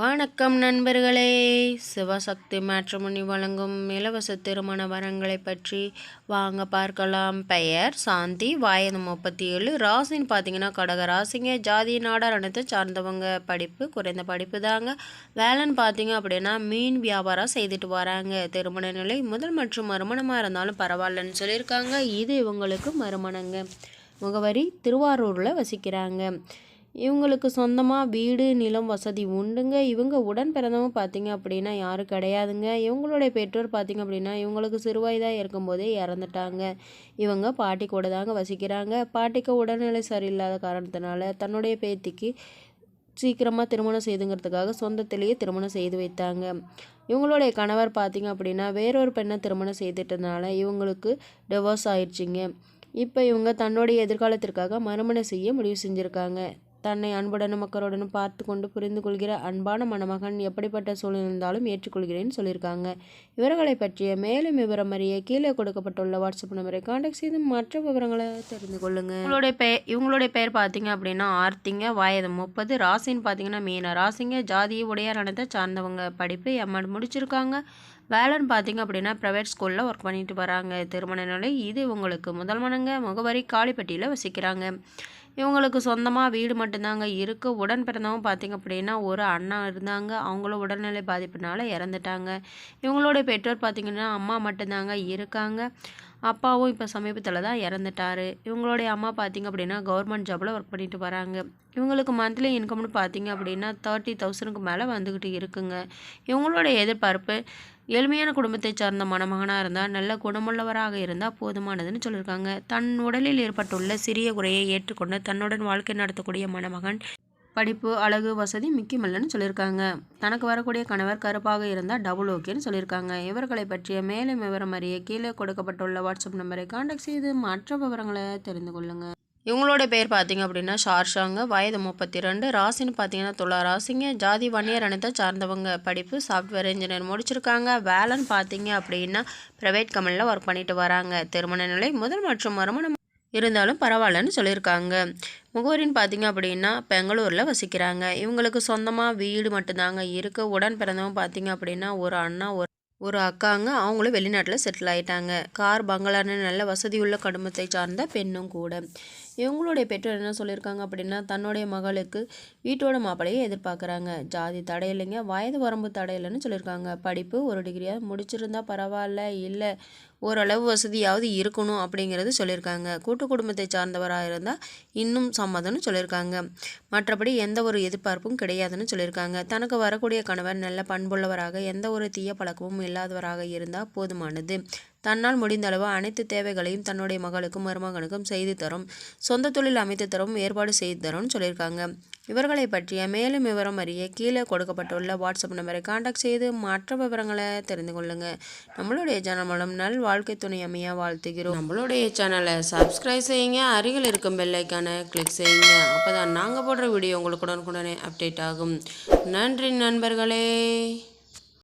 வணக்கம் நண்பர்களே. சிவசக்தி மேட்ரிமோனி வழங்கும் இலவச திருமண வரங்களை பற்றி வாங்க பார்க்கலாம். பெயர் சாந்தி, வயது 37, ராசின்னு பார்த்தீங்கன்னா கடக ராசிங்க. ஜாதி நாடார் அனைத்து சார்ந்தவங்க. படிப்பு குறைந்த படிப்பு தாங்க. வேலைன்னு பார்த்தீங்க அப்படின்னா மீன் வியாபாரம் செய்துட்டு வராங்க. திருமண நிலை முதல் மற்றும் மறுமணமாக இருந்தாலும் பரவாயில்லன்னு சொல்லியிருக்காங்க. இது இவங்களுக்கு மறுமணங்க. முகவரி திருவாரூரில் வசிக்கிறாங்க. இவங்களுக்கு சொந்தமாக வீடு நிலம் வசதி உண்டுங்க. இவங்க உடன் பிறந்தவங்க பார்த்திங்க அப்படின்னா யாரும் கிடையாதுங்க. இவங்களுடைய பெற்றோர் பார்த்திங்க அப்படின்னா இவங்களுக்கு சிறுவயதாக இருக்கும்போதே இறந்துட்டாங்க. இவங்க பாட்டி கூட தாங்க வசிக்கிறாங்க. பாட்டிக்கு உடல்நிலை சரியில்லாத காரணத்தினால தன்னுடைய பேத்திக்கு சீக்கிரமாக திருமணம் செய்துங்கிறதுக்காக சொந்தத்திலேயே திருமணம் செய்து வைத்தாங்க. இவங்களுடைய கணவர் பார்த்திங்க அப்படின்னா வேறொரு பெண்ணை திருமணம் செய்துட்டதுனால இவங்களுக்கு டிவோர்ஸ் ஆயிடுச்சுங்க. இப்போ இவங்க தன்னுடைய எதிர்காலத்திற்காக மறுமணம் செய்ய முடிவு செஞ்சுருக்காங்க. தன்னை அன்புடனும் மக்களுடனும் பார்த்து கொண்டு புரிந்து கொள்கிற அன்பான மணமகன் எப்படிப்பட்ட சூழ்நிலை இருந்தாலும் ஏற்றுக்கொள்கிறேன்னு சொல்லியிருக்காங்க. இவர்களை பற்றிய மேலும் விவரம் அறிய கீழே கொடுக்கப்பட்டுள்ள வாட்ஸ்அப் நம்பரை காண்டாக்ட் செய்து மற்ற விவரங்களை தெரிந்து கொள்ளுங்க. இவங்களுடைய பெயர் பார்த்தீங்க அப்படின்னா ஆர்த்திங்க. வயது 30, ராசின்னு பார்த்தீங்கன்னா மீன ராசிங்க. ஜாதியை உடையார் அனைத்தை சார்ந்தவங்க. படிப்பு எம்எட் முடிச்சிருக்காங்க. வேலைன்னு பார்த்தீங்க அப்படின்னா ப்ரைவேட் ஸ்கூலில் ஒர்க் பண்ணிட்டு வராங்க. திருமண நிலை இது இவங்களுக்கு முதல் மனங்க. முகவரி காளிப்பட்டியில் வசிக்கிறாங்க. இவங்களுக்கு சொந்தமாக வீடு மட்டும்தாங்க இருக்குது. உடன் பிறந்தவங்க பார்த்திங்க அப்படின்னா ஒரு அண்ணா இருந்தாங்க. அவங்களும் உடல்நிலை பாதிப்புனால இறந்துட்டாங்க. இவங்களுடைய பெற்றோர் பார்த்திங்கன்னா அம்மா மட்டும்தாங்க இருக்காங்க. அப்பாவும் இப்போ சமீபத்தில் தான் இறந்துட்டார். இவங்களுடைய அம்மா பார்த்திங்க அப்படின்னா கவர்மெண்ட் ஜாபில் ஒர்க் பண்ணிட்டு வராங்க. இவங்களுக்கு மந்த்லி இன்கம்னு பார்த்திங்க அப்படின்னா 30,000க்கு மேலே வந்துக்கிட்டு இருக்குங்க. இவங்களுடைய எதிர்பார்ப்பு எளிமையான குடும்பத்தை சார்ந்த மணமகனாக இருந்தால் நல்ல குணமுள்ளவராக இருந்தால் போதுமானதுன்னு சொல்லியிருக்காங்க. தன் உடலில் ஏற்பட்டுள்ள சிறிய குறையை ஏற்றுக்கொண்டு தன்னுடன் வாழ்க்கை நடத்தக்கூடிய மணமகன். படிப்பு அழகு வசதி முக்கியமில்லைன்னு சொல்லியிருக்காங்க. தனக்கு வரக்கூடிய கணவர் கருப்பாக இருந்தால் டபுள் ஓகேன்னு சொல்லியிருக்காங்க. இவர்களை பற்றிய மேலும் விவரம் அறிய கீழே கொடுக்கப்பட்டுள்ள வாட்ஸ்அப் நம்பரை காண்டாக்ட் செய்து மற்ற விவரங்களை தெரிந்து கொள்ளுங்கள். இவங்களோட பேர் பார்த்தீங்க அப்படின்னா ஷார்ஷாங்க. வயது 32, ராசின்னு பார்த்தீங்கன்னா துலா ராசிங்க. ஜாதி வன்னியர் அனைத்தை சார்ந்தவங்க. படிப்பு சாஃப்ட்வேர் இன்ஜினியர் முடிச்சிருக்காங்க. வேலைன்னு பார்த்தீங்க அப்படின்னா ப்ரைவேட் கம்பெனியில் ஒர்க் பண்ணிட்டு வராங்க. திருமண நிலை முதல் மற்றும் மறுமணம் இருந்தாலும் பரவாயில்லன்னு சொல்லியிருக்காங்க. முகவரின்னு பார்த்தீங்க அப்படின்னா பெங்களூரில் வசிக்கிறாங்க. இவங்களுக்கு சொந்தமாக வீடு மட்டும்தாங்க இருக்குது. உடன் பிறந்தவங்க பார்த்தீங்க அப்படின்னா ஒரு அண்ணா ஒரு அக்காங்க. அவங்களும் வெளிநாட்டில் செட்டில் ஆகிட்டாங்க. கார் பங்களான்னு நல்ல வசதியுள்ள குடும்பத்தை சார்ந்த பெண்ணும் கூட. இவங்களுடைய பெற்றோர் என்ன சொல்லியிருக்காங்க அப்படின்னா தன்னுடைய மகளுக்கு வீட்டோட மாப்பிளையை எதிர்பார்க்குறாங்க. ஜாதி தடை இல்லைங்க. வயது வரம்பு தடை இல்லைன்னு சொல்லியிருக்காங்க. படிப்பு ஒரு டிகிரியாக முடிச்சிருந்தா பரவாயில்ல, இல்லை ஓரளவு வசதியாவது இருக்கணும் அப்படிங்கிறது சொல்லியிருக்காங்க. கூட்டு குடும்பத்தை சார்ந்தவராக இருந்தால் இன்னும் சம்மதம்னு சொல்லியிருக்காங்க. மற்றபடி எந்த ஒரு எதிர்பார்ப்பும் கிடையாதுன்னு சொல்லியிருக்காங்க. தனக்கு வரக்கூடிய கணவர் நல்ல பண்புள்ளவராக எந்த ஒரு தீய பழக்கமும் இல்லாதவராக இருந்தால் போதுமானது. தன்னால் முடிந்த அளவு அனைத்து தேவைகளையும் தன்னுடைய மகளுக்கும் மருமகனுக்கும் செய்து தரும். சொந்த தொழில் அமைத்து தரும் ஏற்பாடு செய்து தரும்னு சொல்லியிருக்காங்க. இவர்களை பற்றிய மேலும் விவரம் அறிய கீழே கொடுக்கப்பட்டுள்ள வாட்ஸ்அப் நம்பரை காண்டாக்ட் செய்து மற்ற விவரங்களை தெரிந்து கொள்ளுங்க. நம்மளுடைய சேனல் மூலம் நல் வாழ்க்கை துணை அமைய வாழ்த்துகிறோம். நம்மளுடைய சேனலை சப்ஸ்கிரைப் செய்யுங்க. அருகில் இருக்கும் பெல் ஐக்கானை கிளிக் செய்யுங்க. அப்போ தான் நாங்கள் போடுற வீடியோ உங்களுக்கு உடனுக்குடனே அப்டேட் ஆகும். நன்றி நண்பர்களே.